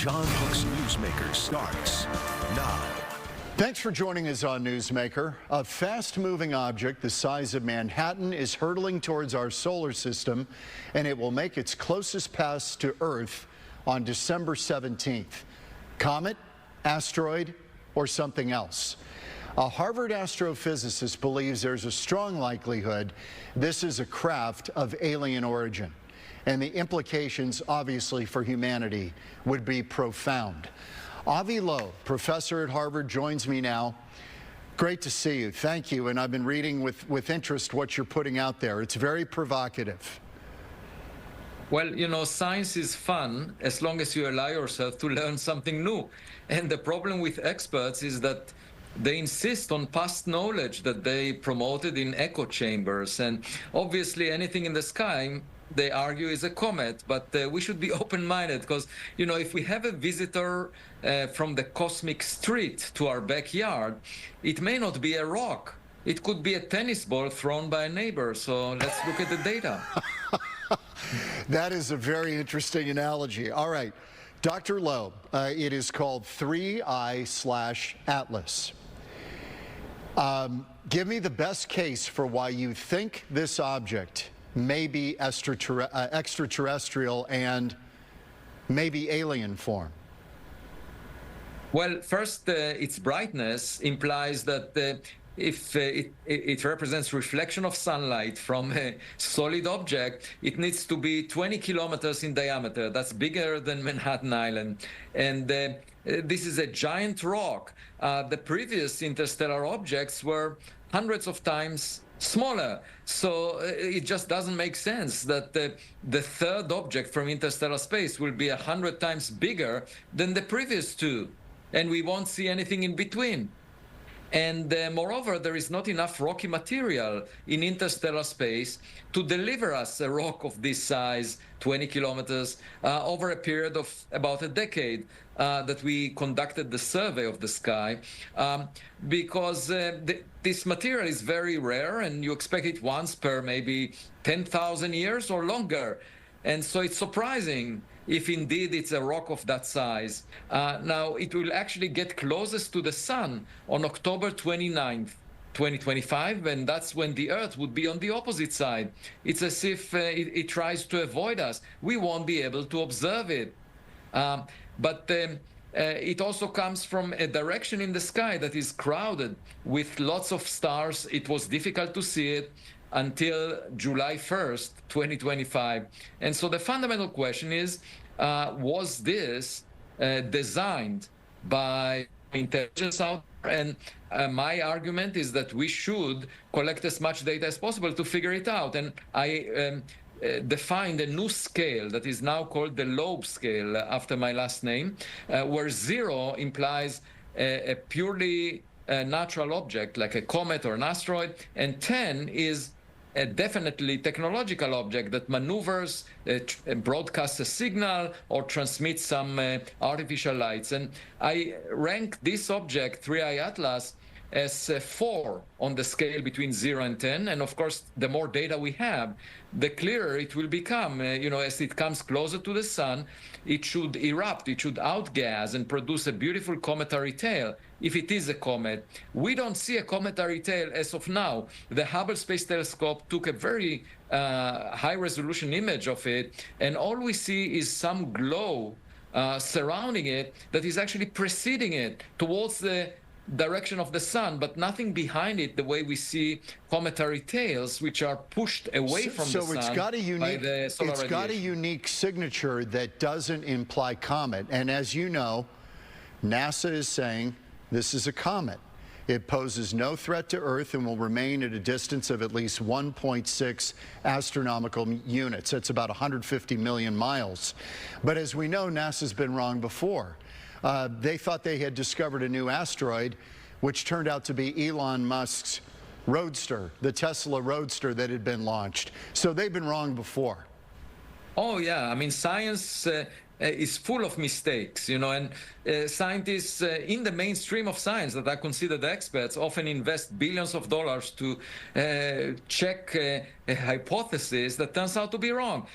John Hook's Newsmaker starts now. Thanks for joining us on Newsmaker. A fast-moving object the size of Manhattan is hurtling towards our solar system, and it will make its closest pass to Earth on December 17th. Comet, asteroid, or something else? A Harvard astrophysicist believes there's a strong likelihood this is a craft of alien origin, and the implications, obviously, for humanity would be profound. Avi Loeb, professor at Harvard, joins me now. Great to see you. Thank you. And I've been reading with interest what you're putting out there. It's very provocative. Well, you know, science is fun as long as you allow yourself to learn something new. And the problem with experts is that they insist on past knowledge that they promoted in echo chambers. And obviously anything in the sky, they argue, is a comet, but we should be open-minded because, you know, if we have a visitor from the cosmic street to our backyard, it may not be a rock. It could be a tennis ball thrown by a neighbor. So let's look at the data. That is a very interesting analogy. All right, Dr. Loeb, it is called 3I/Atlas. Give me the best case for why you think this object may be extraterrestrial and maybe alien form. Well, first, its brightness implies that if it represents reflection of sunlight from a solid object, it needs to be 20 kilometers in diameter. That's bigger than Manhattan Island. And this is a giant rock. The previous interstellar objects were hundreds of times smaller. So it just doesn't make sense that the third object from interstellar space will be 100 times bigger than the previous two. And we won't see anything in between. And moreover, there is not enough rocky material in interstellar space to deliver us a rock of this size, 20 kilometers, over a period of about a decade that we conducted the survey of the sky, because this material is very rare, and you expect it once per maybe 10,000 years or longer. And so it's surprising if indeed it's a rock of that size. Now, it will actually get closest to the sun on October 29th, 2025, and that's when the Earth would be on the opposite side. It's as if it tries to avoid us. We won't be able to observe it. But it also comes from a direction in the sky that is crowded with lots of stars. It was difficult to see it until July 1st, 2025. And so the fundamental question is, was this designed by intelligence out there? And my argument is that we should collect as much data as possible to figure it out. And I defined a new scale that is now called the Loeb scale after my last name, where 0 implies a purely natural object like a comet or an asteroid, and 10 is a definitely technological object that maneuvers, broadcasts a signal, or transmits some artificial lights. And I rank this object, 3I/Atlas, as 4 on the scale between 0 and 10. And of course, the more data we have, the clearer it will become. You know, as it comes closer to the sun, it should erupt, it should outgas and produce a beautiful cometary tail. If it is a comet, we don't see a cometary tail as of now. The Hubble Space Telescope took a very high-resolution image of it, and all we see is some glow surrounding it that is actually preceding it towards the direction of the sun, but nothing behind it the way we see cometary tails, which are pushed away from the sun. So it's got a unique, unique signature that doesn't imply comet. And as you know, NASA is saying this is a comet. It poses no threat to Earth and will remain at a distance of at least 1.6 astronomical units. That's about 150 million miles. But as we know, NASA's been wrong before. They thought they had discovered a new asteroid, which turned out to be Elon Musk's Roadster, the Tesla Roadster that had been launched. So they've been wrong before. Oh, yeah. I mean, science is full of mistakes, and scientists in the mainstream of science that are considered experts often invest billions of dollars to check a hypothesis that turns out to be wrong.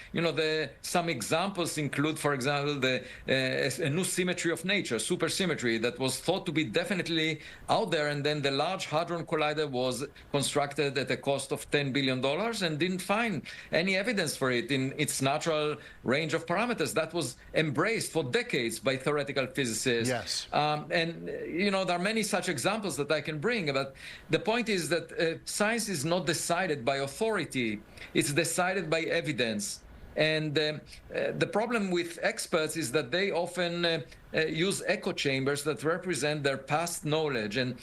Some examples include, for example, a new symmetry of nature, supersymmetry, that was thought to be definitely out there, and then the Large Hadron Collider was constructed at a cost of $10 billion and didn't find any evidence for it in its natural range of parameters. That was embraced for decades by theoretical physicists. Yes. And there are many such examples that I can bring, but the point is that science is not decided by authority, it's decided by evidence. And the problem with experts is that they often use echo chambers that represent their past knowledge, and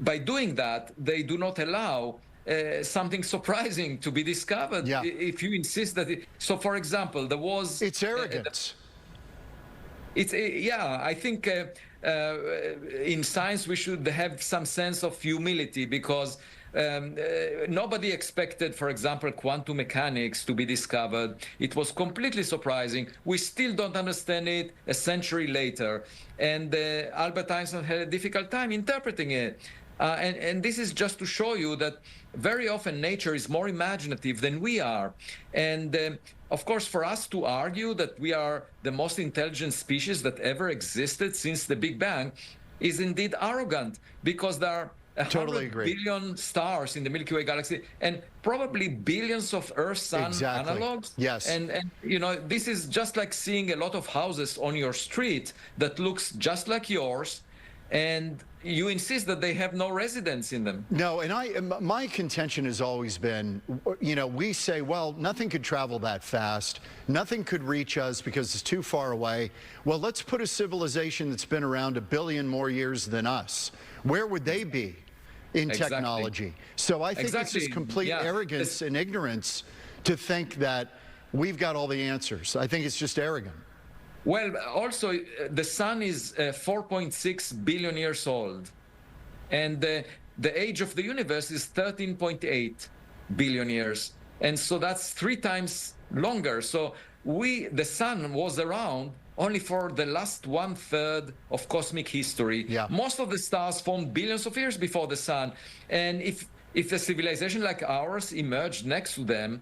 by doing that, they do not allow something surprising to be discovered. Yeah. If you insist that so, for example, there was... It's arrogance. I think in science we should have some sense of humility, because nobody expected, for example, quantum mechanics to be discovered. It was completely surprising. We still don't understand it a century later. And Albert Einstein had a difficult time interpreting it. And this is just to show you that very often nature is more imaginative than we are. And of course, for us to argue that we are the most intelligent species that ever existed since the Big Bang is indeed arrogant, because there are 100 billion stars in the Milky Way galaxy, and probably billions of Earth-Sun analogs. Yes. And this is just like seeing a lot of houses on your street that looks just like yours, and you insist that they have no residents in them. No, and my contention has always been, we say, well, nothing could travel that fast, nothing could reach us because it's too far away. Well, let's put a civilization that's been around 1 billion more years than us. Where would they be in technology? So I think it's just complete arrogance and ignorance to think that we've got all the answers. I think it's just arrogant. Well, also, the sun is 4.6 billion years old, and the age of the universe is 13.8 billion years. And so that's 3 times longer. So the sun was around only for the last 1/3 of cosmic history. Yeah. Most of the stars formed billions of years before the sun. And if a civilization like ours emerged next to them,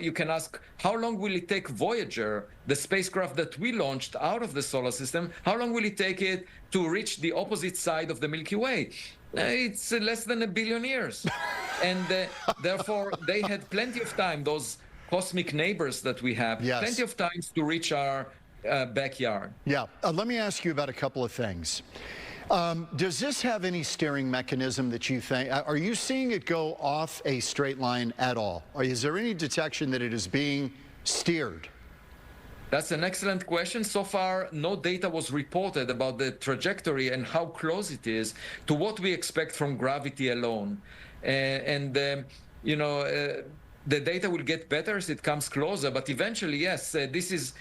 you can ask, how long will it take Voyager, the spacecraft that we launched out of the solar system, how long will it take it to reach the opposite side of the Milky Way? It's less than 1 billion years. And therefore, they had plenty of time, those cosmic neighbors that we have, plenty of time to reach our backyard. Yeah. Let me ask you about a couple of things. Does this have any steering mechanism that you think, are you seeing it go off a straight line at all? Or is there any detection that it is being steered? That's an excellent question. So far, no data was reported about the trajectory and how close it is to what we expect from gravity alone. The data will get better as it comes closer, but eventually, yes, this is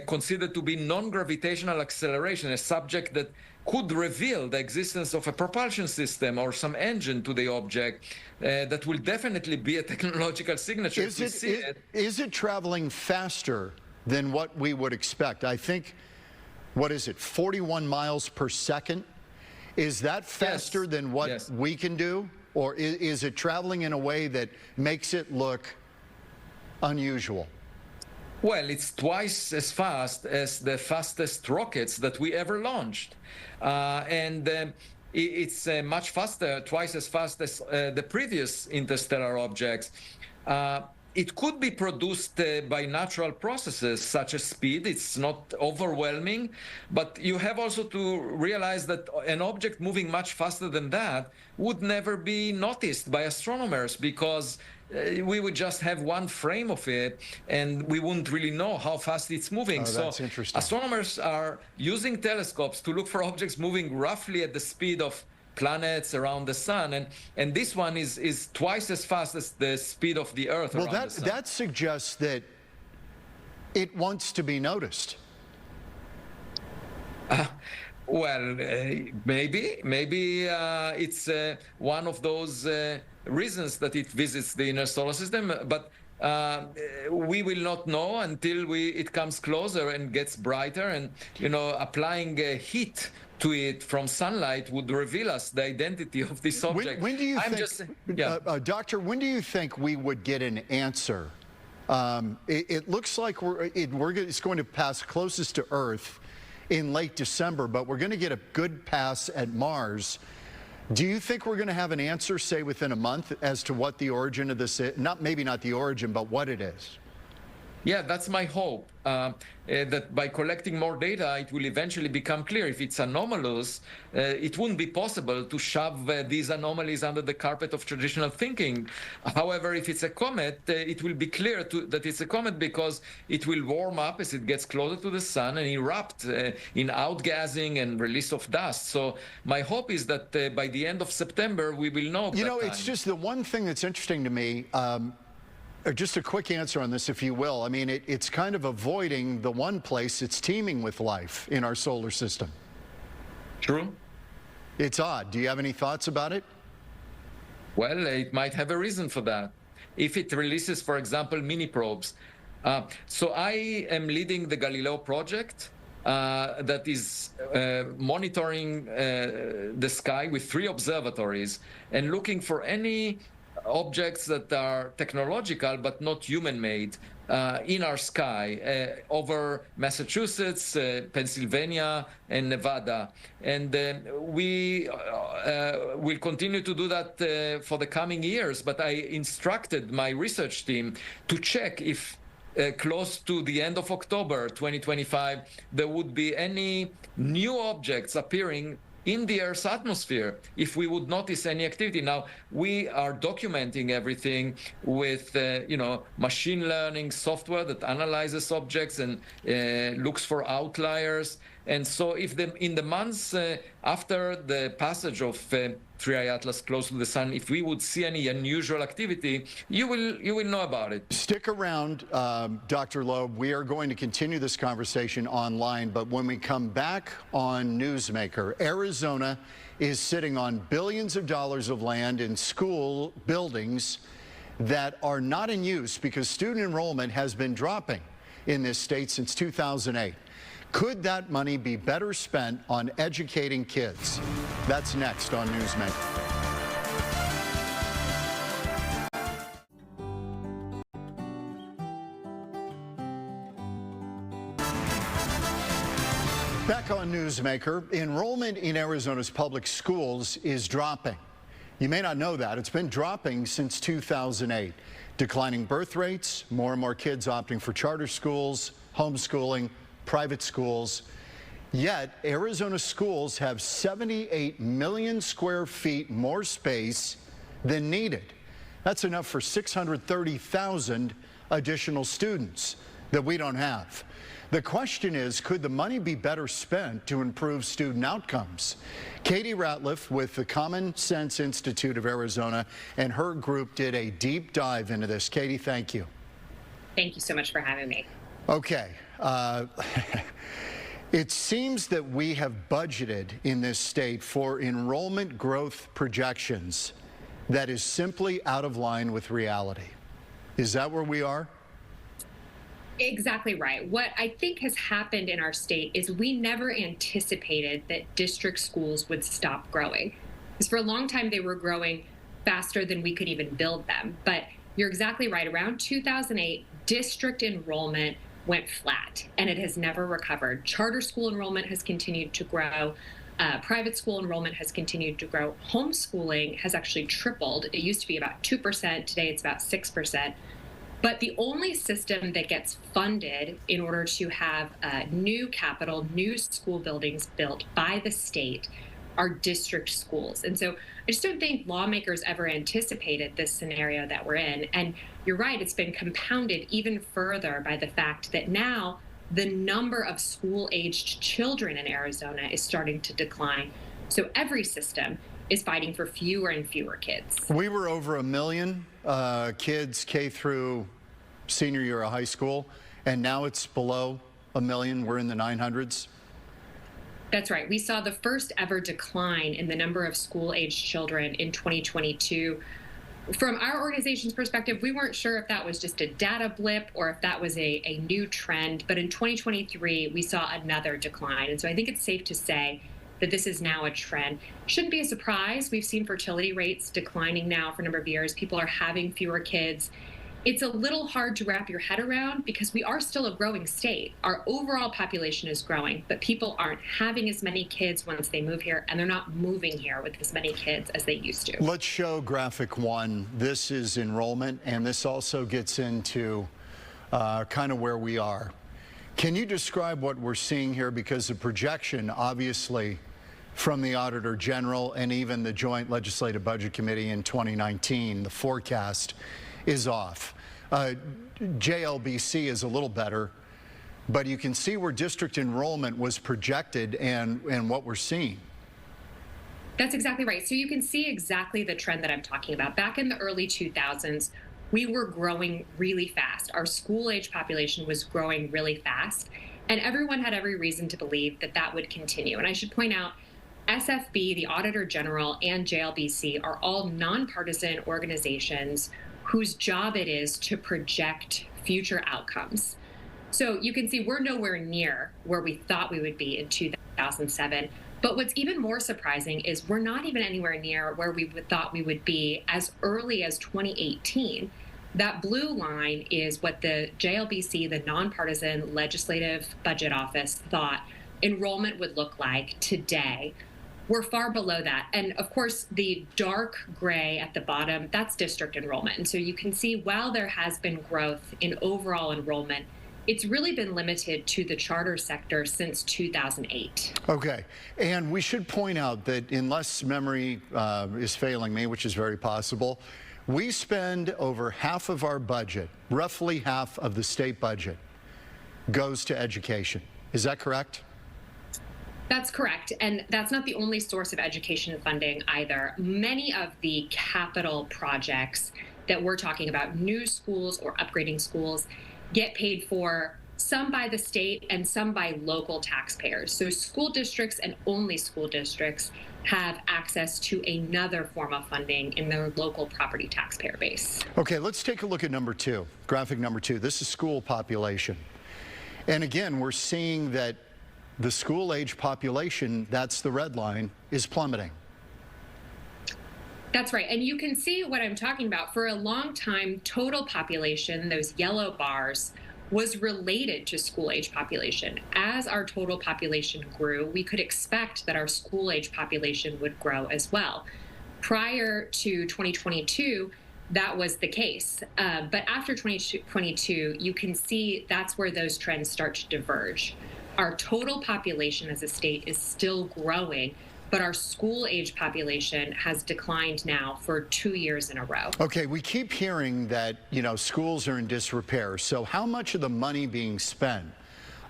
considered to be non-gravitational acceleration, a subject that could reveal the existence of a propulsion system or some engine to the object. That will definitely be a technological signature. Is it traveling faster than what we would expect? I think, 41 miles per second? Is that faster than what we can do? Or is it traveling in a way that makes it look unusual? Well, it's twice as fast as the fastest rockets that we ever launched. It's much faster, twice as fast as the previous interstellar objects. It could be produced by natural processes such as speed. It's not overwhelming, but you have also to realize that an object moving much faster than that would never be noticed by astronomers, because we would just have one frame of it and we wouldn't really know how fast it's moving. Oh, that's interesting. Astronomers are using telescopes to look for objects moving roughly at the speed of planets around the sun, and this one is twice as fast as the speed of the Earth around the sun. That suggests that it wants to be noticed. Maybe it's one of those reasons that it visits the inner solar system, but we will not know until it comes closer and gets brighter. And, applying heat to it from sunlight would reveal us the identity of this object. When do you think, Doctor, when do you think we would get an answer? It looks like it's going to pass closest to Earth in late December, but we're going to get a good pass at Mars. Do you think we're going to have an answer, say, within a month as to what the origin of this is? Maybe not the origin, but what it is. Yeah, that's my hope, that by collecting more data, it will eventually become clear. If it's anomalous, it wouldn't be possible to shove these anomalies under the carpet of traditional thinking. However, if it's a comet, it will be clear that it's a comet because it will warm up as it gets closer to the sun and erupt in outgassing and release of dust. So my hope is that by the end of September, we will know. It's just the one thing that's interesting to me. Just a quick answer on this, if you will. I mean, it's kind of avoiding the one place it's teeming with life in our solar system. True. It's odd. Do you have any thoughts about it? Well, it might have a reason for that. If it releases, for example, mini probes. So I am leading the Galileo project that is monitoring the sky with 3 observatories and looking for any objects that are technological but not human-made in our sky over Massachusetts, Pennsylvania, and Nevada. And we will continue to do that for the coming years. But I instructed my research team to check if close to the end of October 2025, there would be any new objects appearing in the Earth's atmosphere, if we would notice any activity. Now, we are documenting everything with, machine learning software that analyzes objects and looks for outliers. And so if in the months after the passage of 3I Atlas close to the sun, if we would see any unusual activity, you will know about it. Stick around, Dr. Loeb. We are going to continue this conversation online, but when we come back on Newsmaker, Arizona is sitting on billions of dollars of land in school buildings that are not in use because student enrollment has been dropping in this state since 2008. Could that money be better spent on educating kids? That's next on Newsmaker. Back on Newsmaker, enrollment in Arizona's public schools is dropping. You may not know that. It's been dropping since 2008. Declining birth rates, more and more kids opting for charter schools, homeschooling, private schools. Yet, Arizona schools have 78 million square feet more space than needed. That's enough for 630,000 additional students that we don't have. The question is, could the money be better spent to improve student outcomes? Katie Ratlief with the Common Sense Institute of Arizona and her group did a deep dive into this. Katie, thank you. Thank you so much for having me. Okay. It seems that we have budgeted in this state for enrollment growth projections that is simply out of line with reality. Is that where we are? Exactly right. What I think has happened in our state is we never anticipated that district schools would stop growing. Because for a long time, they were growing faster than we could even build them. But you're exactly right. Around 2008, district enrollment went flat, and it has never recovered. Charter school enrollment has continued to grow. Private school enrollment has continued to grow. Homeschooling has actually tripled. It used to be about 2%. Today, it's about 6%. But the only system that gets funded in order to have new capital, new school buildings built by the state are district schools. And so I just don't think lawmakers ever anticipated this scenario that we're in. And you're right, it's been compounded even further by the fact that now the number of school-aged children in Arizona is starting to decline. So every system is fighting for fewer and fewer kids. We were over 1 million kids K through senior year of high school, and now it's below 1 million. We're in the 900s. That's right. We saw the first ever decline in the number of school-aged children in 2022. From our organization's perspective, we weren't sure if that was just a data blip or if that was a new trend. But in 2023, we saw another decline. And so I think it's safe to say that this is now a trend. Shouldn't be a surprise. We've seen fertility rates declining now for a number of years. People are having fewer kids. It's a little hard to wrap your head around because we are still a growing state. Our overall population is growing, but people aren't having as many kids once they move here, and they're not moving here with as many kids as they used to. Let's show graphic 1. This is enrollment, and this also gets into kind of where we are. Can you describe what we're seeing here? Because the projection, obviously, from the Auditor General and even the Joint Legislative Budget Committee in 2019, the forecast is off. JLBC is a little better, but you can see where district enrollment was projected and what we're seeing. That's exactly right. So you can see exactly the trend that I'm talking about. Back in the early 2000s, we were growing really fast. Our school-age population was growing really fast, and everyone had every reason to believe that that would continue. And I should point out, SFB, the Auditor General, and JLBC are all nonpartisan organizations whose job it is to project future outcomes. So you can see we're nowhere near where we thought we would be in 2007. But what's even more surprising is we're not even anywhere near where we thought we would be as early as 2018. That blue line is what the JLBC, the nonpartisan Legislative Budget Office, thought enrollment would look like today. We're far below that. And of course, the dark gray at the bottom, that's district enrollment. And so you can see while there has been growth in overall enrollment, it's really been limited to the charter sector since 2008. Okay. And we should point out that unless memory is failing me, which is very possible, we spend over half of our budget, roughly half of the state budget, goes to education. Is that correct? That's correct. And that's not the only source of education funding either. Many of the capital projects that we're talking about, new schools or upgrading schools, get paid for, some by the state and some by local taxpayers. So school districts and only school districts have access to another form of funding in their local property taxpayer base. Okay, let's take a look at number 2, graphic number 2. This is school population. And again, we're seeing that the school-age population, that's the red line, is plummeting. That's right. And you can see what I'm talking about. For a long time, total population, those yellow bars, was related to school-age population. As our total population grew, we could expect that our school-age population would grow as well. Prior to 2022, that was the case. But after 2022, you can see that's where those trends start to diverge. Our total population as a state is still growing, but our school-age population has declined now for 2 years in a row. Okay, we keep hearing that, schools are in disrepair. So how much of the money being spent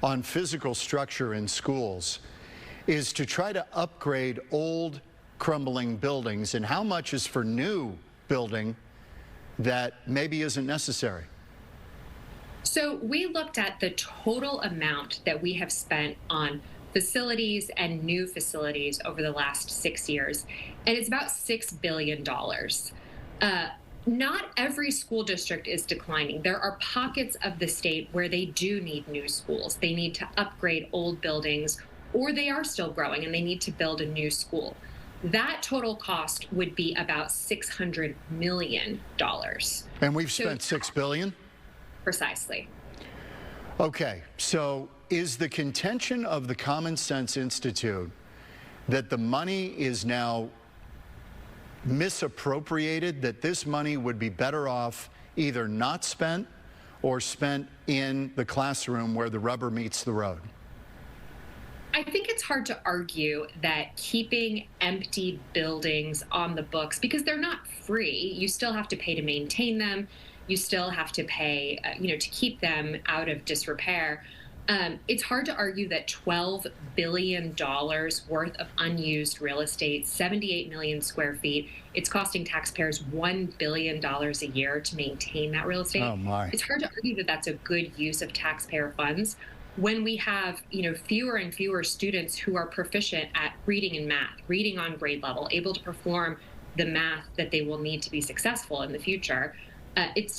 on physical structure in schools is to try to upgrade old, crumbling buildings, and how much is for new building that maybe isn't necessary? So we looked at the total amount that we have spent on facilities and new facilities over the last 6 years, and it's about $6 billion. Not every school district is declining. There are pockets of the state where they do need new schools. They need to upgrade old buildings, or they are still growing and they need to build a new school. That total cost would be about $600 million. And we've spent $6 billion? Precisely. Okay, so is the contention of the Common Sense Institute that the money is now misappropriated, that this money would be better off either not spent or spent in the classroom where the rubber meets the road? I think it's hard to argue that keeping empty buildings on the books, because they're not free, you still have to pay to maintain them. You still have to pay, to keep them out of disrepair. It's hard to argue that $12 billion worth of unused real estate, 78 million square feet, it's costing taxpayers $1 billion a year to maintain that real estate. Oh my. It's hard to argue that that's a good use of taxpayer funds when we have, fewer and fewer students who are proficient at reading and math, reading on grade level, able to perform the math that they will need to be successful in the future, it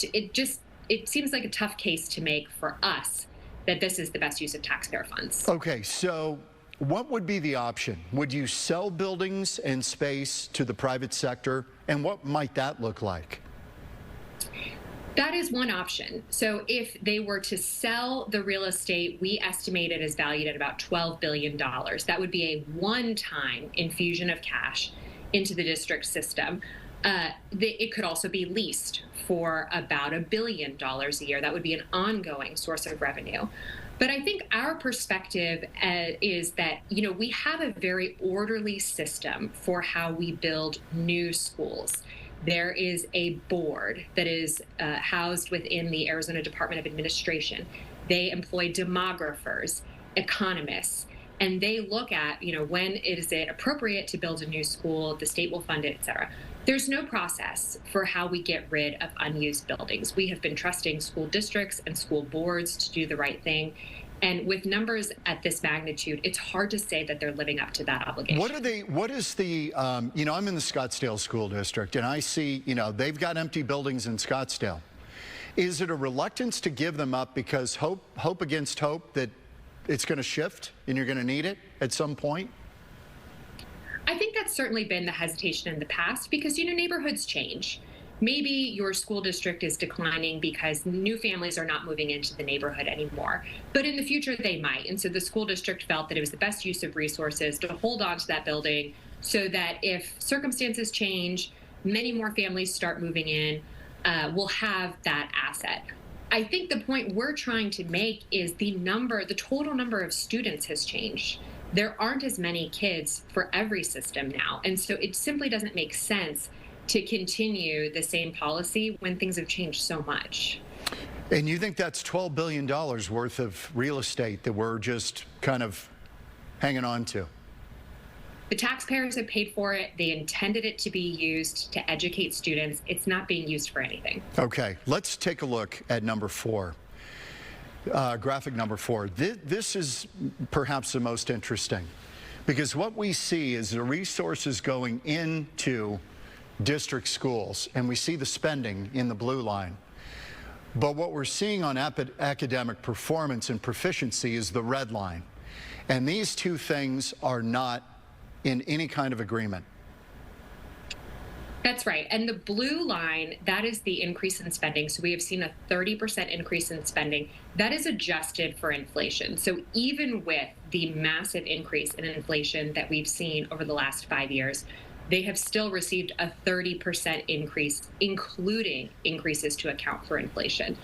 seems like a tough case to make for us that this is the best use of taxpayer funds. Okay, so what would be the option? Would you sell buildings and space to the private sector? And what might that look like? That is one option. So if they were to sell the real estate, we estimate it is valued at about $12 billion. That would be a one-time infusion of cash into the district system. It could also be leased for about $1 billion a year. That would be an ongoing source of revenue. But I think our perspective is that, we have a very orderly system for how we build new schools. There is a board that is housed within the Arizona Department of Administration. They employ demographers, economists, and they look at, when is it appropriate to build a new school, the state will fund it, et cetera. There's no process for how we get rid of unused buildings. We have been trusting school districts and school boards to do the right thing. And with numbers at this magnitude, it's hard to say that they're living up to that obligation. I'm in the Scottsdale School District, and I see, they've got empty buildings in Scottsdale. Is it a reluctance to give them up because hope against hope that it's going to shift and you're going to need it at some point? I think that's certainly been the hesitation in the past because, neighborhoods change. Maybe your school district is declining because new families are not moving into the neighborhood anymore. But in the future, they might. And so the school district felt that it was the best use of resources to hold on to that building so that if circumstances change, many more families start moving in, we'll have that asset. I think the point we're trying to make is the total number of students has changed. There aren't as many kids for every system now. And so it simply doesn't make sense to continue the same policy when things have changed so much. And you think that's $12 billion worth of real estate that we're just kind of hanging on to? The taxpayers have paid for it. They intended it to be used to educate students. It's not being used for anything. Okay, let's take a look at number 4. Graphic number 4. This is perhaps the most interesting because what we see is the resources going into district schools, and we see the spending in the blue line. But what we're seeing on academic performance and proficiency is the red line. And these two things are not in any kind of agreement. That's right. And the blue line, that is the increase in spending. So we have seen a 30% increase in spending. That is adjusted for inflation. So even with the massive increase in inflation that we've seen over the last 5 years, they have still received a 30% increase, including increases to account for inflation.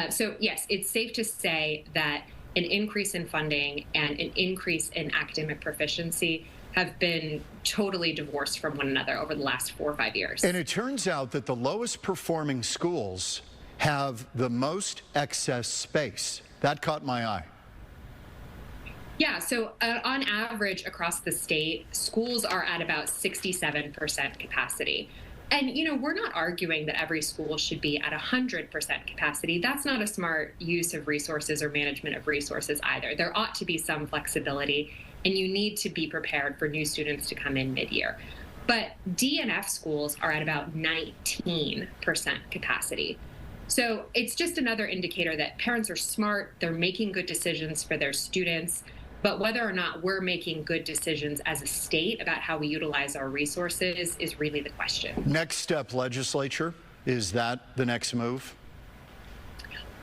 So yes, it's safe to say that an increase in funding and an increase in academic proficiency have been totally divorced from one another over the last 4 or 5 years. And it turns out that the lowest performing schools have the most excess space. That caught my eye. Yeah, so on average across the state, schools are at about 67% capacity. And, we're not arguing that every school should be at 100% capacity. That's not a smart use of resources or management of resources either. There ought to be some flexibility, and you need to be prepared for new students to come in mid-year. But DNF schools are at about 19% capacity. So it's just another indicator that parents are smart, they're making good decisions for their students, but whether or not we're making good decisions as a state about how we utilize our resources is really the question. Next step, legislature. Is that the next move?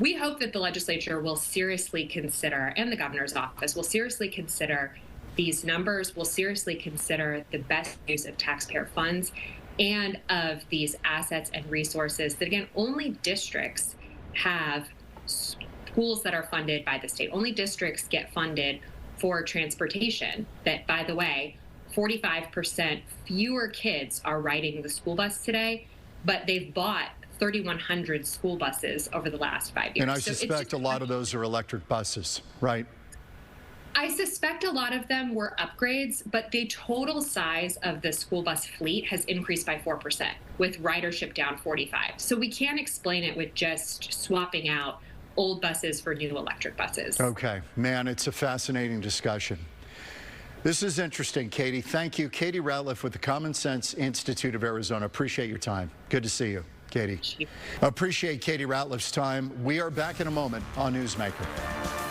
We hope that the legislature will seriously consider, and the governor's office will seriously consider these numbers, will seriously consider the best use of taxpayer funds and of these assets and resources that, again, only districts have schools that are funded by the state. Only districts get funded for transportation that, by the way, 45% fewer kids are riding the school bus today, but they've bought 3,100 school buses over the last 5 years. And I suspect a lot of those are electric buses, right? I suspect a lot of them were upgrades, but the total size of the school bus fleet has increased by 4%, with ridership down 45%. So we can't explain it with just swapping out old buses for new electric buses. Okay, man, it's a fascinating discussion. This is interesting, Katie. Thank you. Katie Ratlief with the Common Sense Institute of Arizona. Appreciate your time. Good to see you, Katie. Appreciate Katie Ratlief's time. We are back in a moment on Newsmaker.